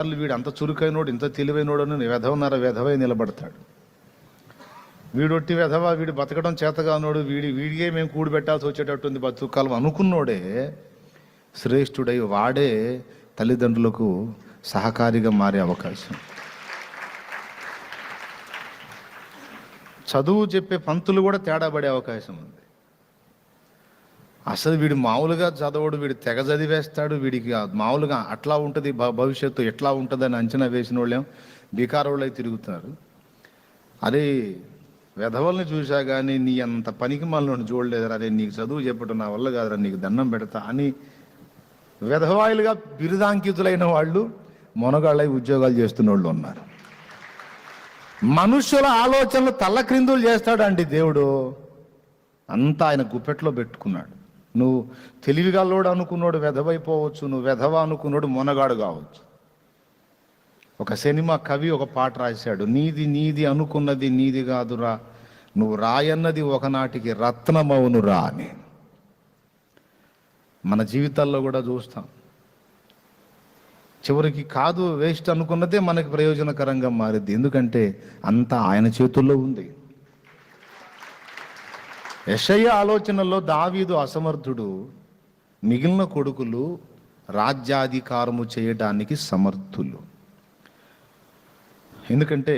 వీడు అంత చురుకైనోడు ఇంత తెలివైనోడు అని వెధవై నిలబడతాడు. వీడొట్టి వెధవ, వీడు బతకడం చేతగానోడు, వీడికే మేము కూడి పెట్టాల్సి వచ్చేటట్టుంది బతుకాలం అనుకున్నోడే శ్రేష్ఠుడై వాడే తల్లిదండ్రులకు సహకారిగా మారే అవకాశం. చదువు చెప్పే పంతులు కూడా తేడా పడే అవకాశం ఉంది. అసలు వీడు మామూలుగా చదవడు, వీడు తెగ చదివేస్తాడు, వీడికి మామూలుగా అట్లా ఉంటుంది భవిష్యత్తు ఎట్లా ఉంటుందని అంచనా వేసిన వాళ్ళేం బికారోళ్ళై తిరుగుతున్నారు. అరే వెధవల్ని చూసా కానీ నీ అంత పనికి మళ్ళీ చూడలేదురా, అరే నీకు చదువు చెప్పటం నా వల్ల కాదురా, నీకు దండం పెడతా అని వెధవాయిలుగా బిరుదాంకితులైన వాళ్ళు మొనగాళ్ళై ఉద్యోగాలు చేస్తున్న వాళ్ళు ఉన్నారు. మనుష్యుల ఆలోచనలు తల్లక్రిందులు చేస్తాడండి దేవుడు. అంతా ఆయన గుప్పెట్లో పెట్టుకున్నాడు. నువ్వు తెలివిగల్లోడు అనుకున్నాడు వెధవైపోవచ్చు, నువ్వు వెధవ అనుకున్నాడు మొనగాడు కావచ్చు. ఒక సినిమా కవి ఒక పాట రాశాడు, నీది నీది అనుకున్నది నీది కాదురా, నువ్వు రాయన్నది ఒకనాటికి రత్నమవునురా అని. మన జీవితాల్లో కూడా చూస్తాం, చివరికి కాదు వేస్ట్ అనుకున్నదే మనకి ప్రయోజనకరంగా మారింది. ఎందుకంటే అంతా ఆయన చేతుల్లో ఉంది. యెషయా ఆలోచనల్లో దావీదు అసమర్థుడు, మిగిలిన కొడుకులు రాజ్యాధికారము చేయడానికి సమర్థులు. ఎందుకంటే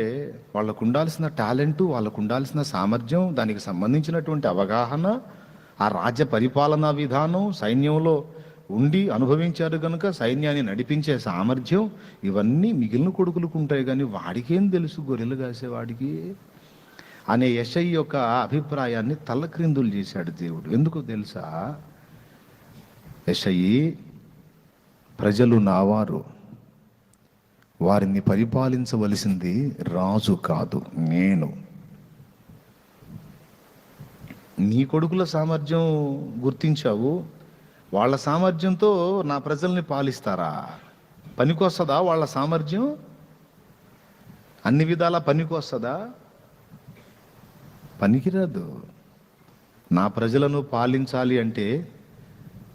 వాళ్ళకు ఉండాల్సిన టాలెంటు, వాళ్ళకు ఉండాల్సిన సామర్థ్యం, దానికి సంబంధించినటువంటి అవగాహన, ఆ రాజ్య పరిపాలనా విధానం, సైన్యంలో ఉండి అనుభవించారు కనుక సైన్యాన్ని నడిపించే సామర్థ్యం, ఇవన్నీ మిగిలిన కొడుకులకు ఉంటాయి. కానీ వాడికేం తెలుసు గొర్రెలు కాసేవాడికి అనే యెషయా యొక్క అభిప్రాయాన్ని తల్లక్రిందులు చేశాడు దేవుడు. ఎందుకో తెలుసా? యెషయా, ప్రజలు నావారు, వారిని పరిపాలించవలసింది రాజు కాదు నేను. నీ కొడుకుల సామర్థ్యం గుర్తించావు, వాళ్ళ సామర్థ్యంతో నా ప్రజల్ని పాలిస్తారా? పనికొస్తుందా వాళ్ళ సామర్థ్యం? అన్ని విధాలా పనికొస్తుందా? పనికిరాదు. నా ప్రజలను పాలించాలి అంటే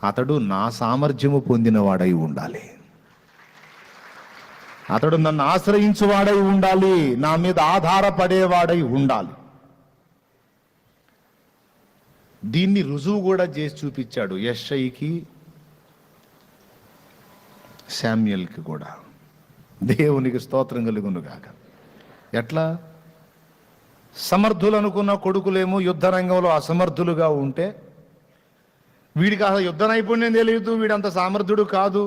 అతడు నా సామర్థ్యము పొందినవాడై ఉండాలి, అతడు నన్ను ఆశ్రయించువాడై ఉండాలి, నా మీద ఆధారపడేవాడై ఉండాలి. దీన్ని రుజువు కూడా చేసి చూపించాడు యెషయాకి, శామ్యూయల్కి కూడా. దేవునికి స్తోత్రం కలుగును గాక. ఎట్లా? సమర్థులు అనుకున్న కొడుకులేమో యుద్ధ రంగంలో అసమర్థులుగా ఉంటే, వీడికి అసలు యుద్ధ నైపుణ్యం తెలియదు, వీడంత సామర్థ్యుడు కాదు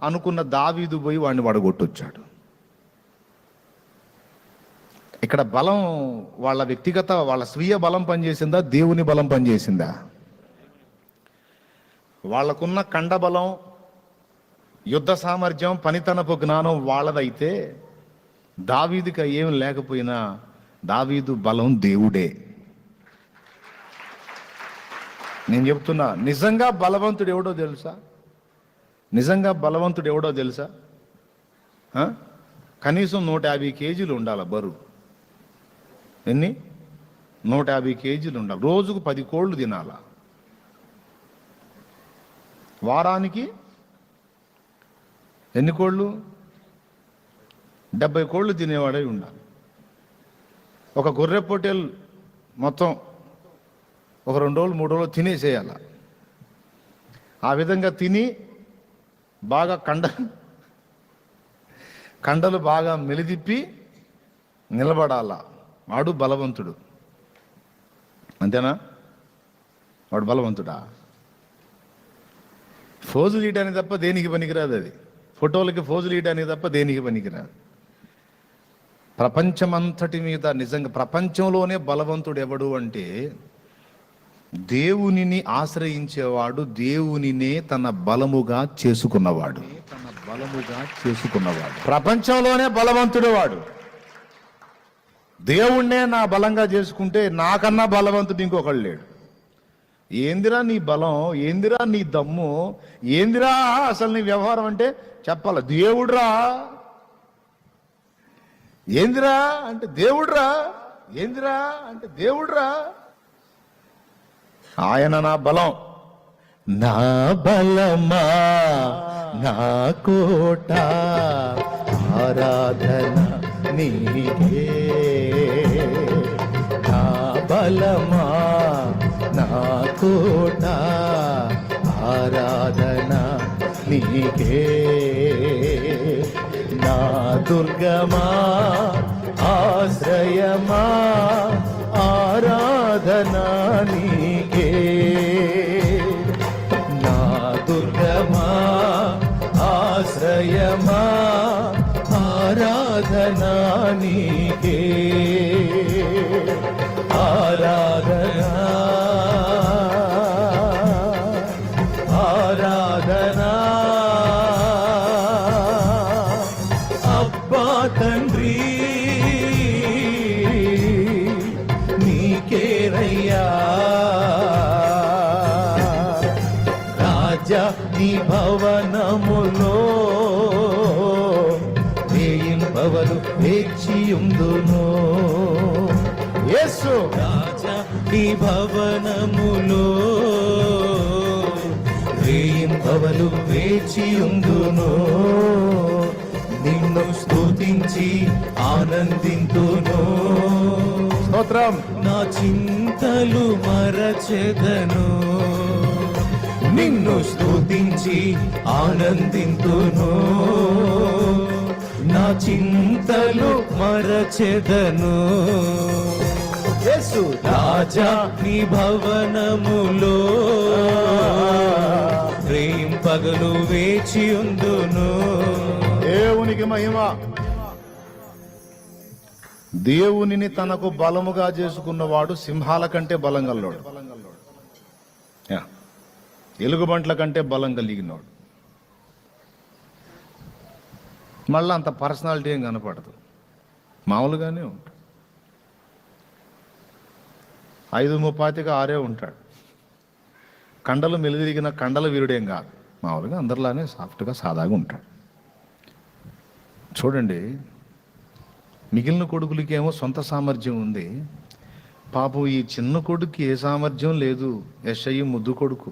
అనుకున్న దావీదు పోయి వాడిని వడగొట్టొచ్చాడు. ఇక్కడ బలం వాళ్ళ వ్యక్తిగత, వాళ్ళ స్వీయ బలం పనిచేసిందా, దేవుని బలం పనిచేసిందా? వాళ్ళకున్న కండబలం, యుద్ధ సామర్థ్యం, పనితనపు జ్ఞానం వాళ్ళదైతే దావీదుకి ఏం లేకపోయినా దావీదు బలం దేవుడే. నేను చెప్తున్నా, నిజంగా బలవంతుడు ఎవడో తెలుసా? నిజంగా బలవంతుడు ఎవడో తెలుసా? కనీసం 150 కేజీలు ఉండాలి బరువు. ఎన్ని? 150 కేజీలు ఉండాలి. రోజుకు 10 కోళ్ళు తినాలా. వారానికి ఎన్ని కోళ్ళు? 70 కోళ్ళు తినేవాడై ఉండాలి. ఒక గొర్రె పొట్టేలు మొత్తం ఒక 2 రోజులు 3 రోజులు తినేసేయాల. ఆ విధంగా తిని బాగా కండలు బాగా మెలిదిప్పి నిలబడాల. వాడు బలవంతుడు. అంతేనా? వాడు బలవంతుడా? ఫోజులు ఇయడానికి తప్ప దేనికి పనికిరాదు. అది ఫోటోలకి ఫోజులు ఇయడానికి తప్ప దేనికి పనికిరాదు. ప్రపంచమంతటి మీద నిజంగా ప్రపంచంలోనే బలవంతుడు ఎవడు అంటే దేవునిని ఆశ్రయించేవాడు, దేవునినే తన బలముగా చేసుకున్నవాడు. ప్రపంచంలోనే బలవంతుడు వాడు. దేవుణ్ణే నా బలంగా చేసుకుంటే నాకన్నా బలవంతుడు ఇంకొకళ్ళు లేడు. ఏందిరా నీ బలం, ఏందిరా నీ దమ్ము, ఏందిరా అసలు నీ వ్యవహారం అంటే చెప్పాల. దేవుడురా. ఏందిరా అంటే దేవుడురా. ఏందిరా అంటే దేవుడురా. ఆయన నా బలం. నా బలమా నా కోట ఆరాధన నీకే. నా బలమా నా కోట ఆరాధన నీకే. నా దుర్గమా ఆశ్రయమా ఆరాధన నీకే. నా దుర్గమా ఆశ్రయమా ఆరాధన నీకే. ఆరాధన ఆరాధన అబ్బా తండ్రి నీకేరయ్యా. రాజా నీ భవనములో వేయింపవలు వేచియుందును. యేసు రాజా నీ భవనములో వేయింపవలు వేచియుందును. నిన్ను స్తుతించి ఆనందింతును. స్తోత్రం. నా చింతలు మరచెదను, నిన్ను స్తుతించి ఆనందింతును. నా చింతలు మరచెదను. యేసు రాజా నీ భవనములో రేయింపగలు వేచియుందును. దేవునికి మహిమ. దేవునిని తనకు బలముగా చేసుకున్నవాడు సింహాల కంటే బలం గల్లోడు, ఎలుగుబంట్ల కంటే బలం కలిగినవాడు. మళ్ళీ అంత పర్సనాలిటీ ఏం కనపడదు, మామూలుగానే ఉంటాడు. 5'35" ఉంటాడు. కండలు మెలిదిరిగిన కండల వీరుడేం కాదు, మామూలుగా అందరిలానే సాఫ్ట్గా సాదాగా ఉంటాడు. చూడండి, మిగిలిన కొడుకులకి ఏమో సొంత సామర్థ్యం ఉంది. పాపం ఈ చిన్న కొడుకు ఏ సామర్థ్యం లేదు. యెషయి ముద్దు కొడుకు.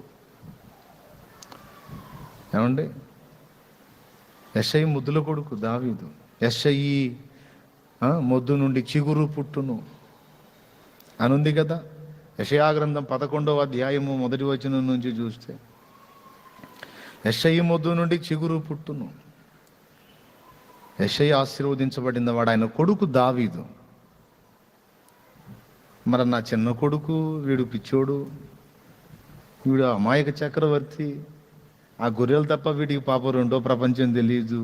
ఏమండి, యెషయి ముద్దుల కొడుకు దావీదు. యెషయి మొద్దు నుండి చిగురు పుట్టును అనుంది కదా. యెషయా గ్రంథం 11వ అధ్యాయము 1వ వచనం నుంచి చూస్తే యెషయి మొద్దు నుండి చిగురు పుట్టును. యెషయి ఆశీర్వదించబడిన వాడు, ఆయన కొడుకు దావీదు. మరి నా చిన్న కొడుకు వీడు పిచ్చోడు, వీడు అమాయక చక్రవర్తి, ఆ గొర్రెలు తప్ప వీడికి పాప రెండో ప్రపంచం తెలియదు.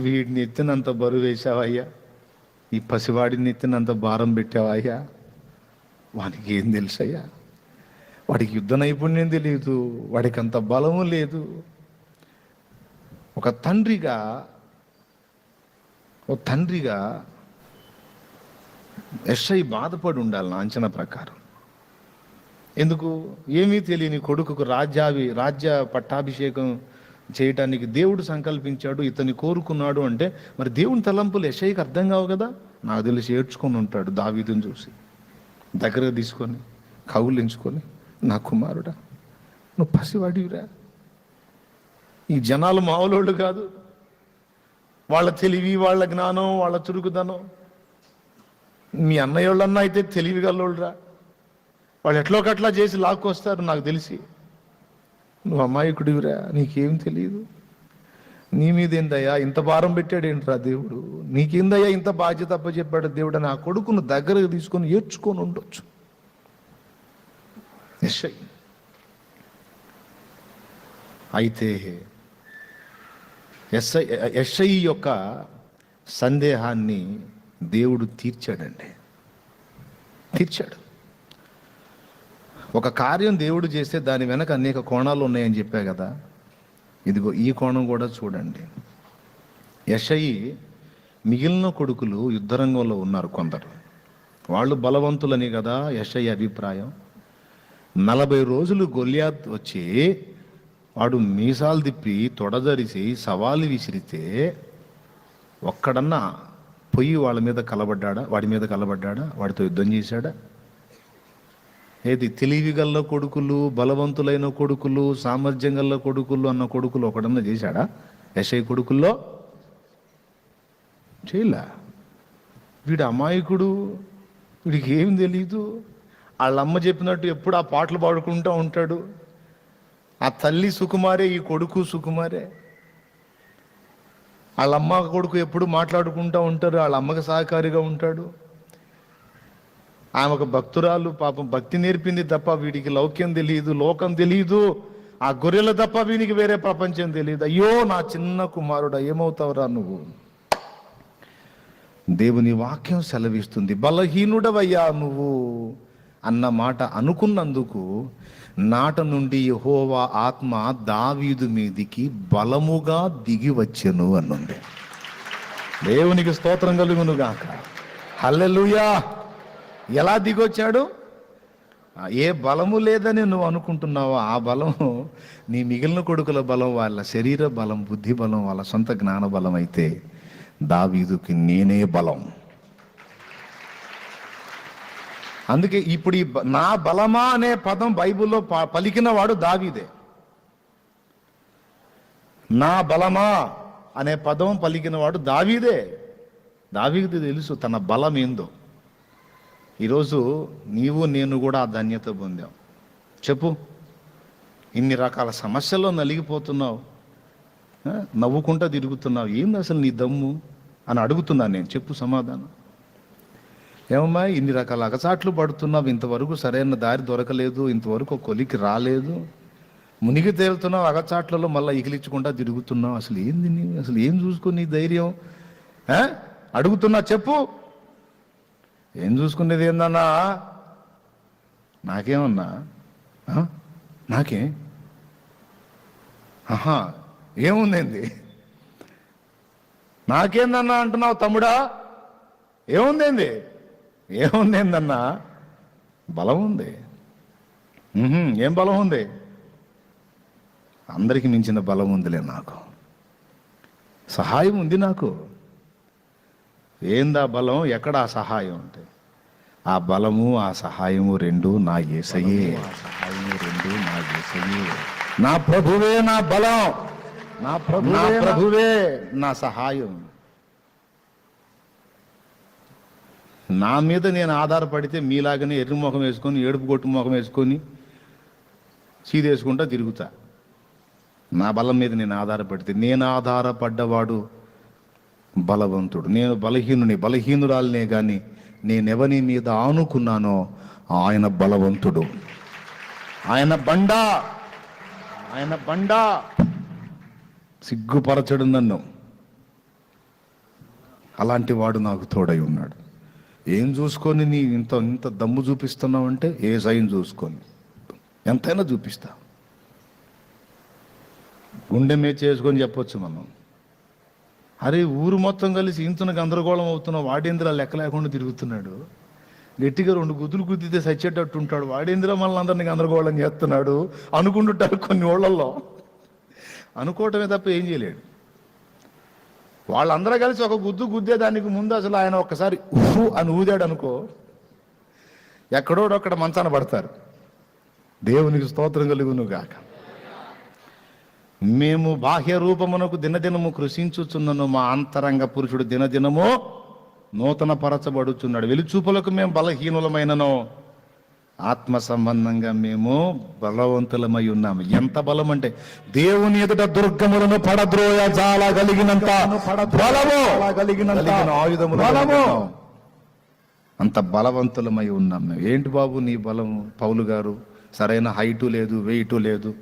వీడిని ఎత్తినంత బరువు వేసావయ్యా, ఈ పసివాడిని ఎత్తినంత భారం పెట్టావయ్యా. వాడికి ఏం తెలుసయ్యా, వాడికి యుద్ధ నైపుణ్యం తెలియదు, వాడికి అంత బలము లేదు. ఒక తండ్రిగా యెషయి బాధపడి ఉండాలి నా అంచనా ప్రకారం. ఎందుకు? ఏమీ తెలియని కొడుకుకు రాజ్య పట్టాభిషేకం చేయటానికి దేవుడు సంకల్పించాడు, ఇతన్ని కోరుకున్నాడు అంటే మరి దేవుని తలంపులు యెషయికి అర్థం కావు కదా. నాకు తెలిసి ఏడ్చుకొని ఉంటాడు దావీదుని చూసి, దగ్గర తీసుకొని కౌలించుకొని, నా కుమారుడా నువ్వు పసివాడివిరా, ఈ జనాలు మామూలు కాదు, వాళ్ళ తెలివి, వాళ్ళ జ్ఞానం, వాళ్ళ చురుకుదనం. మీ అన్నయ్య వాళ్ళన్నా అయితే తెలివి గల్లోళ్ళరా, వాళ్ళు ఎట్లోకట్లా చేసి లాక్కొస్తారు నాకు తెలిసి. నువ్వు అమాయకుడివిరా, నీకేం తెలియదు. నీ మీద ఏందయ్యా ఇంత భారం పెట్టాడేంట్రా దేవుడు, నీకేందయ్యా ఇంత బాధ్యత అప్పచెప్పాడు దేవుడు అని ఆ కొడుకును దగ్గరకు తీసుకొని ఏడ్చుకొని ఉండొచ్చు. అయితే యెషయి యొక్క సందేహాన్ని దేవుడు తీర్చాడండి, తీర్చాడు. ఒక కార్యం దేవుడు చేస్తే దాని వెనక అనేక కోణాలు ఉన్నాయని చెప్పా కదా. ఇదిగో ఈ కోణం కూడా చూడండి. యెషయి మిగిలిన కొడుకులు యుద్ధరంగంలో ఉన్నారు కొందరు, వాళ్ళు బలవంతులని కదా యెషయి అభిప్రాయం. 40 రోజులు గొల్యాత్ వచ్చి వాడు మీసాలు తిప్పి తొడదరిసి సవాలు విసిరితే ఒక్కడన్నా పొయ్యి వాడి మీద కలబడ్డాడా, వాడితో యుద్ధం చేశాడా? ఏది తెలివిగల్ల కొడుకులు, బలవంతులైన కొడుకులు, సామర్థ్యం గల్ల కొడుకులు అన్న కొడుకులు ఒకడన్నా చేశాడా? యెషయి కొడుకుల్లో చేయలే. వీడు అమాయకుడు, వీడికి ఏం తెలీదు. వాళ్ళమ్మ చెప్పినట్టు ఎప్పుడు ఆ పాటలు పాడుకుంటూ ఉంటాడు. ఆ తల్లి సుకుమారే, ఈ కొడుకు సుకుమారే. వాళ్ళమ్మ కొడుకు ఎప్పుడు మాట్లాడుకుంటూ ఉంటారు, వాళ్ళ అమ్మకి సహకారిగా ఉంటాడు. ఆమె ఒక భక్తురాలు, పాపం భక్తి నేర్పింది తప్ప వీడికి లౌక్యం తెలియదు, లోకం తెలియదు. ఆ గొర్రెల తప్ప వీనికి వేరే ప్రపంచం తెలియదు. అయ్యో నా చిన్న కుమారుడా, ఏమవుతావురా నువ్వు? దేవుని వాక్యం సెలవిస్తుంది, బలహీనుడవయ్యా నువ్వు అన్న మాట అనుకున్నందుకు నాట నుండి యెహోవా ఆత్మ దావీదు మీదికి బలముగా దిగి వచ్చెను అన్నుంది. దేవునికి స్తోత్రం కలుగును గాక. హల్లెలూయా. ఎలా దిగొచ్చాడు? ఏ బలము లేదని నువ్వు అనుకుంటున్నావో ఆ బలం నీ మిగిలిన కొడుకుల బలం, వాళ్ళ శరీర బలం, బుద్ధి బలం, వాళ్ళ సొంత జ్ఞాన బలం అయితే దావీదుకి నేనే బలం. అందుకే ఇప్పుడు ఈ నా బలమా అనే పదం బైబిల్లో పలికిన వాడు దావీదే. నా బలమా అనే పదం పలికిన వాడు దావీదే. దావీదు తెలుసు తన బలం ఏందో. ఈరోజు నీవు నేను కూడా ఆ ధన్యత పొందాం. చెప్పు, ఇన్ని రకాల సమస్యల్లో నలిగిపోతున్నావు, నవ్వుకుంటా తిరుగుతున్నావు, ఏంది అసలు నీ దమ్ము అని అడుగుతున్నాను నేను. చెప్పు సమాధానం. ఏమమ్మా ఇన్ని రకాల అగచాట్లు పడుతున్నావు, ఇంతవరకు సరైన దారి దొరకలేదు, ఇంతవరకు కొలికి రాలేదు, మునిగి తేలుతున్నావు అగచాట్లలో, మళ్ళీ ఇగిలించకుండా తిరుగుతున్నావు. అసలు ఏంది నీ, అసలు ఏం చూసుకుని నీ ధైర్యం అడుగుతున్నా. చెప్పు, ఏం చూసుకునేది ఏందన్నా? నాకేమన్నా నాకే ఏముందేంది? నాకేందన్నా అంటున్నావు తమ్ముడా? ఏముందేంది? ఏముందేందన్నా? బలం ఉంది. ఏం బలం ఉంది? అందరికి మించిన బలం ఉందిలే నాకు. సహాయం ఉంది నాకు. ఏందా బలం? ఎక్కడ ఆ సహాయం అంటే ఆ బలము ఆ సహాయము రెండు నా యేసయ్యే. నా ప్రభువే నా బలం, నా ప్రభువే నా సహాయం. నా మీద నేను ఆధారపడితే మీలాగనే ఎర్రి ముఖం వేసుకొని, ఏడుపు కొట్టు ముఖం వేసుకొని చీదేసుకుంటా తిరుగుతా. నా బలం మీద నేను ఆధారపడితే, నేను ఆధారపడ్డవాడు బలవంతుడు. నేను బలహీనురాలనే కానీ నేనెవని మీద ఆనుకున్నానో ఆయన బలవంతుడు. ఆయన బండ సిగ్గుపరచడు నన్ను. అలాంటి వాడు నాకు తోడై ఉన్నాడు. ఏం చూసుకొని నీ ఇంత దమ్ము చూపిస్తున్నావు అంటే ఏ సైన్ చూసుకొని ఎంతైనా చూపిస్తా. గుండె మీద చేసుకొని చెప్పొచ్చు మనం. అరే ఊరు మొత్తం కలిసి ఇంతన గందరగోళం అవుతున్నావు, వాడేంద్ర లెక్క లేకుండా తిరుగుతున్నాడు. గట్టిగా 2 గుద్దులు గుద్దితే సచ్చేటట్టు ఉంటాడు, వాడేంద్ర మనల్ని అందరినీ గందరగోళం చేస్తున్నాడు అనుకుంటుంటారు కొన్ని ఊళ్ళల్లో. అనుకోవటమే తప్ప ఏం చేయలేడు. వాళ్ళందరూ కలిసి ఒక గుద్దేదానికి ముందు అసలు ఆయన ఒక్కసారి ఊహు అని ఊదాడు అనుకో, ఎక్కడోడొక్కడ మంచాన పడతారు. దేవునికి స్తోత్రం కలుగును గాక. మేము బాహ్య రూపమునకు దినదినము కృషించుచున్నను, మా అంతరంగ పురుషుడు దినదినము నూతన పరచబడుచున్నాడు. వెలుచూపులకు మేము బలహీనులమైనను ఆత్మ సంబంధంగా మేము బలవంతులమై ఉన్నాము. ఎంత బలం అంటే దేవుని ఎదుట దుర్గములను పడద్రోయ జాలగలిగినంత బలము, ఆయుధము బలము, అంత బలవంతులమై ఉన్నాం మేము. ఏంటి బాబు నీ బలము? పౌలు గారు సరైన హైటు లేదు, వెయిటు లేదు,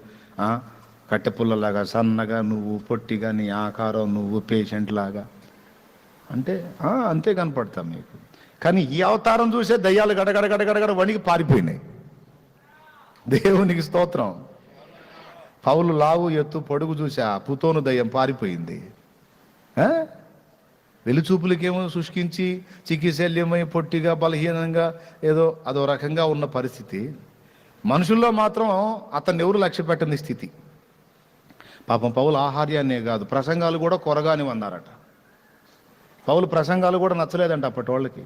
కట్టెపుల్లలాగా సన్నగా, నువ్వు పొట్టిగా, నీ ఆకారం నువ్వు పేషెంట్ లాగా అంటే అంతే కనపడతాం మీకు. కానీ ఈ అవతారం చూసే దయ్యాలు గడగడ వణికి పారిపోయినాయి. దేవునికి స్తోత్రం. పౌలు లావు ఎత్తు పొడుగు చూసా పుతోను దయ్యం పారిపోయింది. వెలుచూపులకేమో శుష్కించి చికిత్సల్యమై పొట్టిగా బలహీనంగా ఏదో అదో రకంగా ఉన్న పరిస్థితి. మనుషుల్లో మాత్రం అతన్ని ఎవరు లక్ష్య పెట్టని స్థితి. పాపం పౌలు ఆహార్యాన్నే కాదు ప్రసంగాలు కూడా కొరగాని అన్నారట. పౌలు ప్రసంగాలు కూడా నచ్చలేదంట అప్పటి వాళ్ళకి.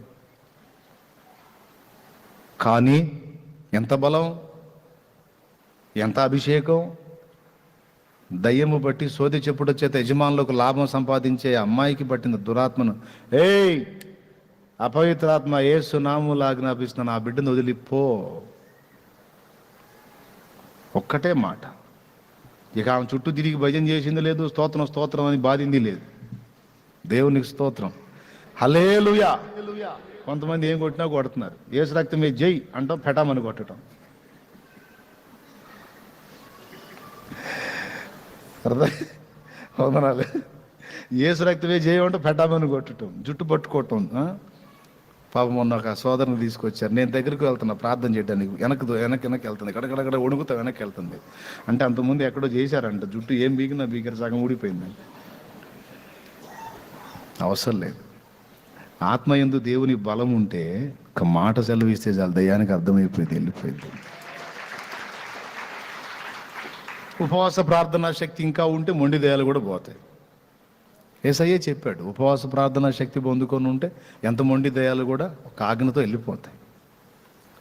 కానీ ఎంత బలం, ఎంత అభిషేకం, దయ్యము బట్టి సోది చెప్పుడు చేత యజమానులకు లాభం సంపాదించే అమ్మాయికి పట్టిన దురాత్మను, ఏయ్ అపవిత్రాత్మ యేసు నామములో ఆజ్ఞాపిస్తున్నాను, ఆ బిడ్డను వదిలిపో. ఒక్కటే మాట. ఇక ఆమె చుట్టూ తిరిగి భజన చేసింది లేదు, స్తోత్రం స్తోత్రం అని బాధింది లేదు. దేవునికి స్తోత్రం, హల్లెలూయా. కొంతమంది ఏం కొట్టినా కొడుతున్నారు. యేసు రక్తమే జై అంటాం, పెటామని కొట్టడం. వందనాలు. యేసు రక్తమే జై అంటే పెటామని కొట్టడం, జుట్టు పట్టుకోవటం. పాపం మొన్న ఒక సోదరుని తీసుకొచ్చారు. నేను దగ్గరికి వెళ్తున్నా ప్రార్థన చేయడానికి, వెనక్కి వెళ్తుంది, ఎక్కడెక్కడ వణుకుతా వెనక్కి వెళ్తుంది. అంటే అంతకుముందు ఎక్కడో చేశారంట, జుట్టు ఏం బీకిన సగం ఊడిపోయిందండి. అవసరం లేదు. ఆత్మయందు దేవుని బలం ఉంటే ఒక మాట సెలవిస్తే చాలు, దయ్యానికి అర్థమైపోయింది, వెళ్ళిపోయింది. ఉపవాస ప్రార్థనా శక్తి ఇంకా ఉంటే మొండి దయాలు కూడా పోతాయి. యేసయ్యే చెప్పాడు, ఉపవాస ప్రార్థనా శక్తి పొందుకొని ఉంటే ఎంత మొండి దయాలు కూడా ఒక ఆజ్ఞతో వెళ్ళిపోతాయి.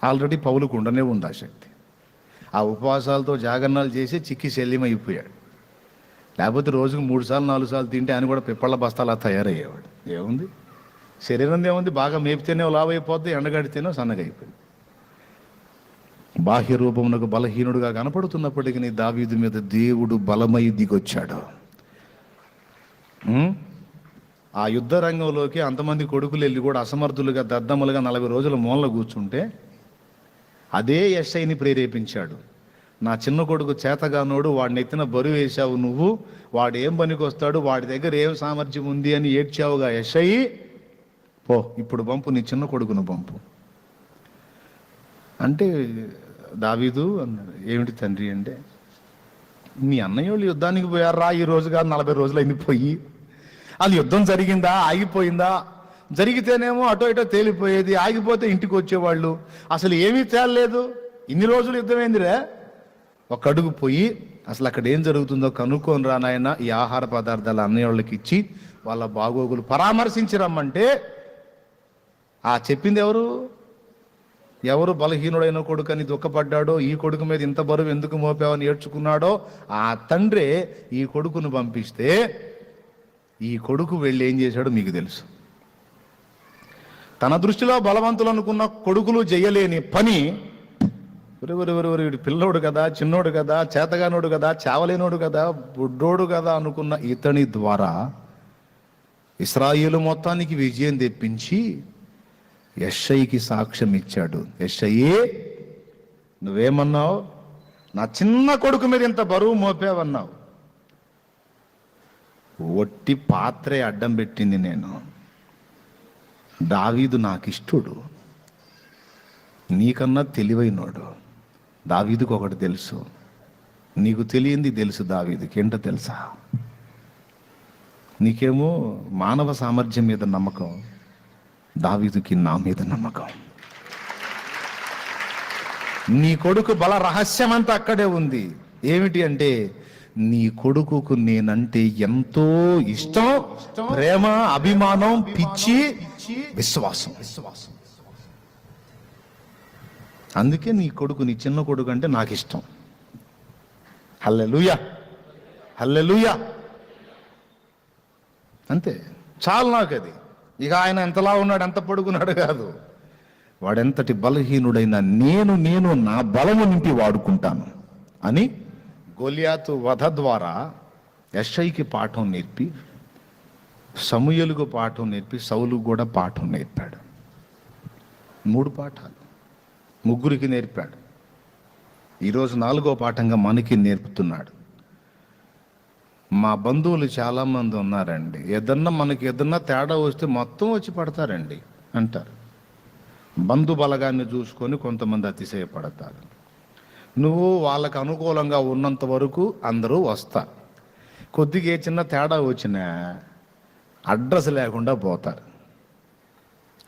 ఆల్రెడీ పౌలుకు ఉండనే ఉంది ఆ శక్తి. ఆ ఉపవాసాలతో జాగరణాలు చేసి చిక్కి శల్యమైపోయాడు. లేకపోతే రోజుకు 3 సార్లు 4 సార్లు తింటే ఆయన కూడా పిప్పళ్ళ బస్తాలా తయారయ్యేవాడు. ఏముంది, శరీరం ఏముంది, బాగా మేపితేనే లావైపోద్ది, ఎండగడితేనే సన్నగైపోయింది. బాహ్య రూపమునకు బలహీనుడుగా కనపడుతున్నప్పటికీ దావీదు మీద దేవుడు బలమై దిగొచ్చాడు. ఆ యుద్ధ రంగంలోకి అంతమంది కొడుకులు వెళ్ళి కూడా అసమర్థులుగా దద్దమ్మలుగా 40 రోజుల మూలన కూర్చుంటే అదే యెషయిని ప్రేరేపించాడు. నా చిన్న కొడుకు చేతగానోడు, వాడిని ఎత్తిన బరువు వేశావు నువ్వు, వాడు ఏం పనికి వస్తాడు, వాడి దగ్గర ఏం సామర్థ్యం ఉంది అని ఏడ్చావుగా యెషయి, పో ఇప్పుడు పంపు, నీ చిన్న కొడుకును పంపు అంటే దావీదు అన్నాడు. ఏమిటి తండ్రి అంటే, మీ అన్నయ్య వాళ్ళు యుద్ధానికి పోయారా, ఈ రోజు కాదు 40 రోజులు అయింది పోయి. అది యుద్ధం జరిగిందా, ఆగిపోయిందా? జరిగితేనేమో అటో ఇటో తేలిపోయేది, ఆగిపోతే ఇంటికి వచ్చేవాళ్ళు. అసలు ఏమీ తేలలేదు, ఇన్ని రోజులు యుద్ధం ఏందిరా? ఒక అడుగు పోయి అసలు అక్కడ ఏం జరుగుతుందో కనుక్కొని రా నాయన, ఈ ఆహార పదార్థాలు అన్నయ్య వాళ్ళకి ఇచ్చి వాళ్ళ బాగోగులు పరామర్శించి రమ్మంటే, ఆ చెప్పింది ఎవరు బలహీనుడైన కొడుకు అని దుఃఖపడ్డాడో, ఈ కొడుకు మీద ఇంత బరువు ఎందుకు మోపావని ఏడ్చుకున్నాడో ఆ తండ్రే ఈ కొడుకును పంపిస్తే, ఈ కొడుకు వెళ్ళి ఏం చేశాడో మీకు తెలుసు. తన దృష్టిలో బలవంతులు అనుకున్న కొడుకులు చేయలేని పని, వీడు పిల్లోడు కదా, చిన్నోడు కదా, చేతగానోడు కదా, చావలేనోడు కదా, బుడ్డోడు కదా అనుకున్న ఇతని ద్వారా ఇశ్రాయేలు మొత్తానికి విజయం తెప్పించి యెషయికి సాక్ష్యం ఇచ్చాడు. యెషయే, నువ్వేమన్నావు? నా చిన్న కొడుకు మీద ఇంత బరువు మోపావన్నావు. ఒట్టి పాత్రే అడ్డం పెట్టింది నేను. దావీదు నాకు ఇష్టడు, నీకన్నా తెలివైనోడు. దావీదుకు ఒకటి తెలుసు, నీకు తెలియంది తెలుసు దావీదుకి. ఏంటో తెలుసా? నీకేమో మానవ సామర్థ్యం మీద నమ్మకం, దావీదుకి నా మీద నమ్మకం. నీ కొడుకు బల రహస్యం అంతా అక్కడే ఉంది. ఏమిటి అంటే, నీ కొడుకుకు నేనంటే ఎంతో ఇష్టం, ప్రేమ, అభిమానం, పిచ్చి, విశ్వాసం. అందుకే నీ కొడుకు, నీ చిన్న కొడుకు అంటే నాకు ఇష్టం. హల్లెలూయా, హల్లెలూయా. అంతే చాలు నాకు అది. ఇక ఆయన ఎంతలా ఉన్నాడు, ఎంత పొడుగున్నాడు కాదు, వాడెంతటి బలహీనుడైనా నేను నా బలము నింపి వాడుకుంటాను అని గొలియాతు వధ ద్వారా యెషయికి పాఠం నేర్పి, సమూయేలుకు పాఠం నేర్పి, సౌలుకు కూడా పాఠం నేర్పాడు. 3 పాఠాలు ముగ్గురికి నేర్పాడు. ఈరోజు 4వ పాఠంగా మనకి నేర్పుతున్నాడు. మా బంధువులు చాలామంది ఉన్నారండి, మనకి ఏదన్నా తేడా వస్తే మొత్తం వచ్చి పడతారండి అంటారు. బంధు బలగాన్ని చూసుకొని కొంతమంది అతిశయపడతారు. నువ్వు వాళ్ళకు అనుకూలంగా ఉన్నంత వరకు అందరూ వస్తారు. కొద్దిగా ఏ చిన్న తేడా వచ్చినా అడ్రస్ లేకుండా పోతారు.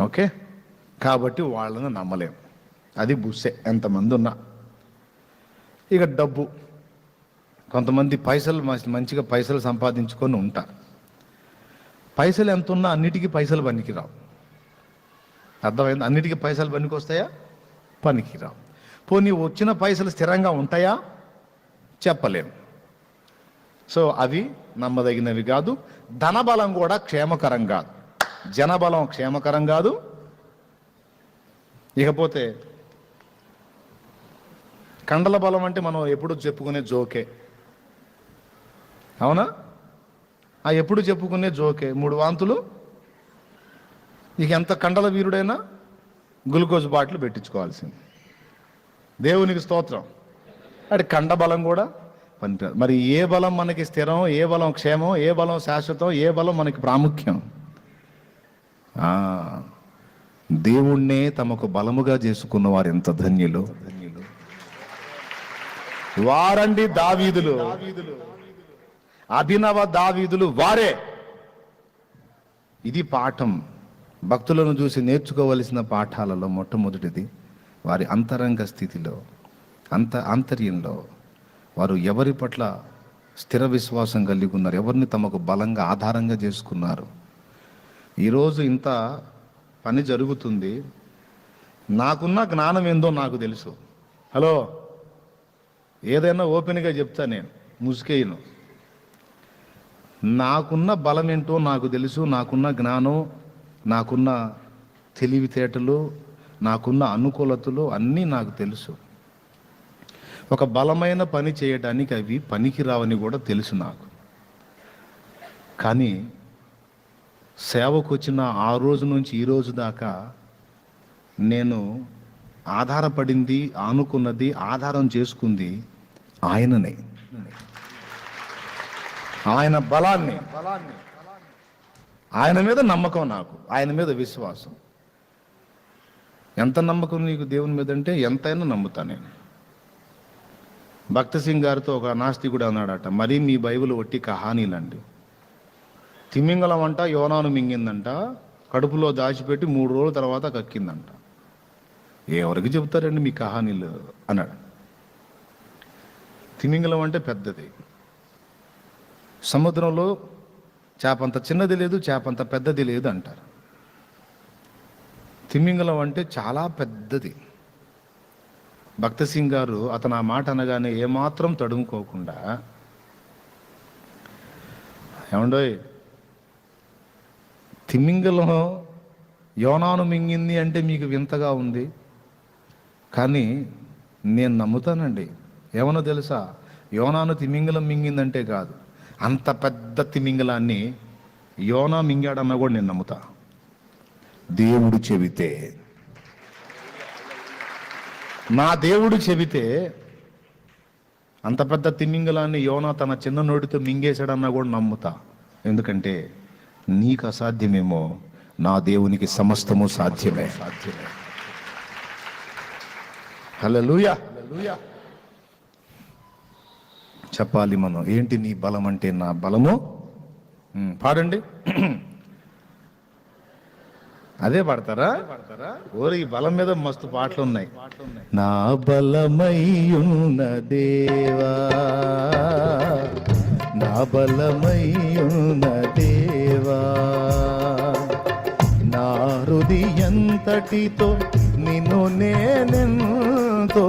ఓకే, కాబట్టి వాళ్ళని నమ్మలేం. అది బుస్సే, ఎంతమంది ఉన్నా. ఇక డబ్బు, కొంతమంది పైసలు మంచిగా పైసలు సంపాదించుకొని ఉంటారు. పైసలు ఎంత ఉన్నా అన్నిటికీ పైసలు పనికిరావు. అర్థమైంది? అన్నిటికీ పైసలు పనికి వస్తాయా? పనికిరావు. పోనీ వచ్చిన పైసలు స్థిరంగా ఉంటాయా? చెప్పలేము. సో అవి నమ్మదగినవి కాదు. ధనబలం కూడా క్షేమకరం కాదు, జనబలం క్షేమకరం కాదు. ఇకపోతే కండల బలం అంటే మనం ఎప్పుడు చెప్పుకునే జోకే, అవునా? ఎప్పుడు చెప్పుకునే జోకే. 3 వాంతులు ఇక ఎంత కండల వీరుడైనా గ్లూకోజ్ బాటిల్ పెట్టించుకోవాల్సింది. దేవునికి స్తోత్రం. అది కండ బలం కూడా పనికిరాదు. మరి ఏ బలం మనకి స్థిరం, ఏ బలం క్షేమం, ఏ బలం శాశ్వతం, ఏ బలం మనకి ప్రాముఖ్యం? దేవుణ్ణే తమకు బలముగా చేసుకున్న వారు ఎంత ధన్యులు. వారండి దావీదులు, అభినవ దావీదులు వారే. ఇది పాఠం. భక్తులను చూసి నేర్చుకోవలసిన పాఠాలలో మొట్టమొదటిది వారి అంతరంగ స్థితిలో, ఆంతర్యంలో వారు ఎవరి పట్ల స్థిర విశ్వాసం కలిగి ఉన్నారు, ఎవరిని తమకు బలంగా ఆధారంగా చేసుకున్నారు. ఈరోజు ఇంత పని జరుగుతుంది. నాకున్న జ్ఞానం ఏందో నాకు తెలుసు. హలో, ఏదైనా ఓపెన్గా చెప్తా, నేను ముసుకేయను. నాకున్న బలం ఏంటో నాకు తెలుసు. నాకున్న జ్ఞానం, నాకున్న తెలివితేటలు, నాకున్న అనుకూలతలు అన్నీ నాకు తెలుసు. ఒక బలమైన పని చేయడానికి అవి పనికిరావని కూడా తెలుసు నాకు. కానీ సేవకు వచ్చిన ఆ రోజు నుంచి ఈ రోజు దాకా నేను ఆధారపడింది, ఆనుకున్నది, ఆధారం చేసుకుంది ఆయననే, ఆయన బలాన్ని. ఆయన మీద నమ్మకం నాకు, ఆయన మీద విశ్వాసం. ఎంత నమ్మకం నీకు దేవుని మీద అంటే ఎంతైనా నమ్ముతా నేను. భక్త సింగ్ గారితో ఒక నాస్తికుడు అన్నాడట, మరీ మీ బైబిల్ ఒట్టి కహానీలండి. తిమింగలం అంట యోనాను మింగిందంట, కడుపులో దాచిపెట్టి 3 రోజుల తర్వాత కక్కిందంట. ఎవరికి చెబుతారండి మీ కహానీలు అన్నాడు. తిమింగలం అంటే పెద్దది. సముద్రంలో చేపంత చిన్నది లేదు, చేపంత పెద్దది లేదు అంటారు. తిమింగలం అంటే చాలా పెద్దది. భక్త సింగ్ గారు అతను ఆ మాట అనగానే ఏమాత్రం తడుముకోకుండా, ఏమండోయ్, తిమింగలం యోనాను మింగింది అంటే మీకు వింతగా ఉంది, కానీ నేను నమ్ముతానండి. ఏమన్నా తెలుసా, యోనాను తిమింగలం మింగిందంటే కాదు, అంత పెద్ద తిమింగలాన్ని యోనా మింగాడన్నా కూడా నేను నమ్ముతా. దేవుడు చెబితే, నా దేవుడు చెబితే అంత పెద్ద తిమింగలాన్ని యోనా తన చిన్న నోటితో మింగేశాడన్నా కూడా నమ్ముతా. ఎందుకంటే నీకు అసాధ్యమేమో, నా దేవునికి సమస్తము సాధ్యమే. హల్లెలూయా. చెప్పాలి మనం, ఏంటి నీ బలం అంటే? నా బలము పాడండి. అదే పాడతారా? ఓరి ఈ బలం మీద మస్తు పాటలు ఉన్నాయి. నా బలమయ్యున్న దేవా, నా బలమయ్యున్న దేవా, నా హృదయంతటితో నిన్ను నేనెంతో,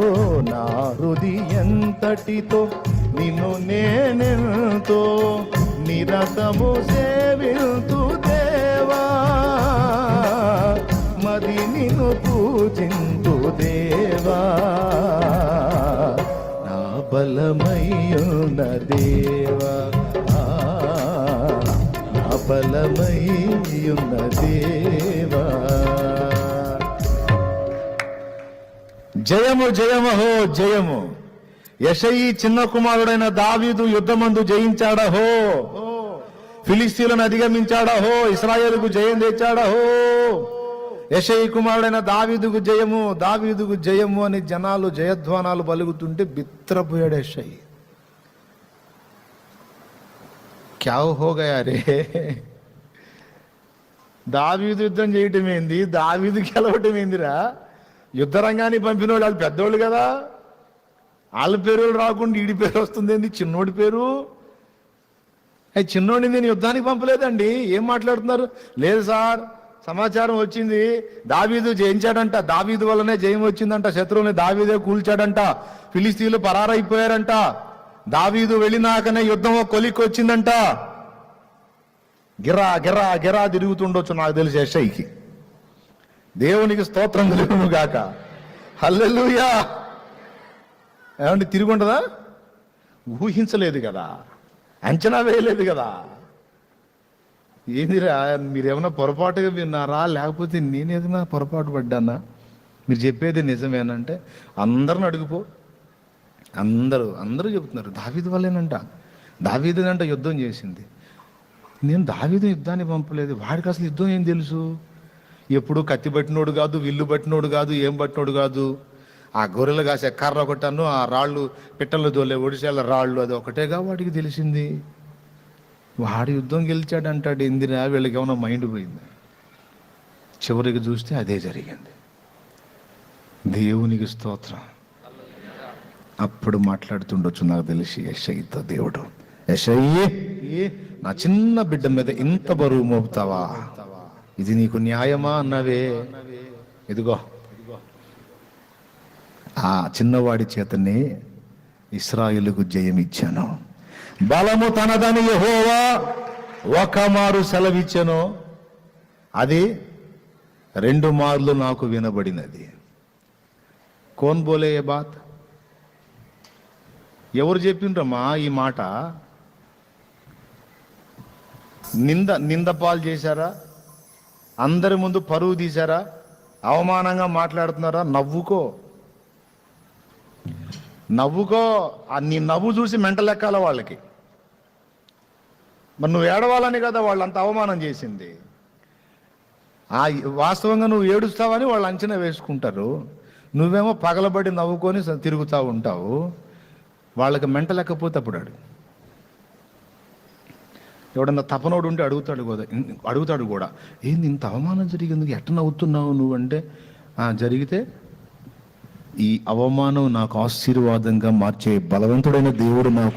నా హృదయంతటితో నిన్ను నేనెంతో నిరతము సేవింతు దేవా, మది నిన్ను పూజింతు దేవా, నా బలమయ్యున్న దేవా, నా బలమయ్యున్న దేవా. జయము జయము హో జయము. యెషయి చిన్న కుమారుడైన దావీదు యుద్ధమందు జయించాడహో, ఫిలిస్తీయులను అధిగమించాడహో, ఇశ్రాయేలుకు జయం తెచ్చాడహో. యెషయి కుమారుడైన దావీదుకు జయము, దావీదుకు జయము అని జనాలు జయధ్వానాలు పలుకుతుంటే బిత్రపోయాడు యెషయి. క్యా హో గయా రే, దావీదు యుద్ధం చేయటం ఏంది, దావీదు గెలవటం ఏందిరా? యుద్ధ రంగానికి పంపిన వాళ్ళు పెద్దోళ్ళు కదా, వాళ్ళ పేరు రాకుండా ఈడి పేరు వస్తుంది ఏంది? చిన్నోడి పేరు. చిన్నోడిని నేను యుద్ధానికి పంపలేదండి. ఏం మాట్లాడుతున్నారు? లేదు సార్, సమాచారం వచ్చింది, దావీదు జయించాడంట, దావీదు వల్లనే జయం వచ్చిందంట, శత్రువుని దావీదే కూల్చాడంట, ఫిలిస్తీయులు పరారైపోయారంట. దావీదు వెళ్ళినాకనే యుద్ధం కొలిక్కి వచ్చిందంట. గిరా గిరా గిరా తిరుగుతుండొచ్చు నాకు తెలిసి యెషయికి. దేవునికి స్తోత్రం కలుగును గాక. హల్లెలూయా. ఏమంటే తిరుగుండదా? ఊహించలేదు కదా, అంచనా వేయలేదు కదా. ఏందిరా మీరేమన్నా పొరపాటుగా విన్నారా, లేకపోతే నేనేదైనా పొరపాటు పడ్డానా? మీరు చెప్పేది నిజమేనంటే అందరిని అడుగుపో, అందరూ చెబుతున్నారు దావీదు వల్లేనంట, దావీదునంట యుద్ధం చేసింది. నేను దావీదు యుద్ధాన్ని పంపలేదు, వాడికి అసలు యుద్ధం ఏం తెలుసు? ఎప్పుడు కత్తి పట్టినోడు కాదు, విల్లు పట్టినోడు కాదు, ఏం పట్టినోడు కాదు. ఆ గొర్రెలు కాసే కర్ర ఒకటాను, ఆ రాళ్ళు పిట్టలు దోలే ఒడిశాల రాళ్ళు, అది ఒకటేగా వాడికి తెలిసింది. వాడు యుద్ధం గెలిచాడంటాడు. ఇందిరా వీళ్ళకి ఏమైనా మైండ్ పోయింది? చివరికి చూస్తే అదే జరిగింది. దేవునికి స్తోత్రం. అప్పుడు మాట్లాడుతుండొచ్చు నాకు తెలిసి యెషయితో దేవుడు, యెషయి నా చిన్న బిడ్డ మీద ఇంత బరువు మోపుతావా? ఇది నీకు న్యాయమా అన్నవే. ఇదిగో ఆ చిన్నవాడి చేతనే ఇశ్రాయేలుకు జయం ఇచ్చాను. బలము తనదని యెహోవా ఒక మారు సెలవిచ్చాను, అది 2 మార్లు నాకు వినబడినది. కోన్ బోలే ఏ బాత్? ఎవరు చెప్పిండ్రమ్మా ఈ మాట? నింద పాలు చేశారా? అందరి ముందు పరువు తీశారా? అవమానంగా మాట్లాడుతున్నారా? నవ్వుకో. నీ నవ్వు చూసి మెంటలెక్కాల వాళ్ళకి. మరి నువ్వు ఏడవాలని కదా వాళ్ళంత అవమానం చేసింది. వాస్తవంగా నువ్వు ఏడుస్తావని వాళ్ళు అంచనా వేసుకుంటారు. నువ్వేమో పగలబడి నవ్వుకొని తిరుగుతూ ఉంటావు. వాళ్ళకి మెంటలెక్కపోతే అప్పుడు ఎవడన్నా తపనోడు ఉంటే అడుగుతాడు కూడా, ఏంది ఇంత అవమానం జరిగింది, ఎట్ట నవ్వుతున్నావు నువ్వు అంటే, జరిగితే ఈ అవమానం నాకు ఆశీర్వాదంగా మార్చే బలవంతుడైన దేవుడు నాకు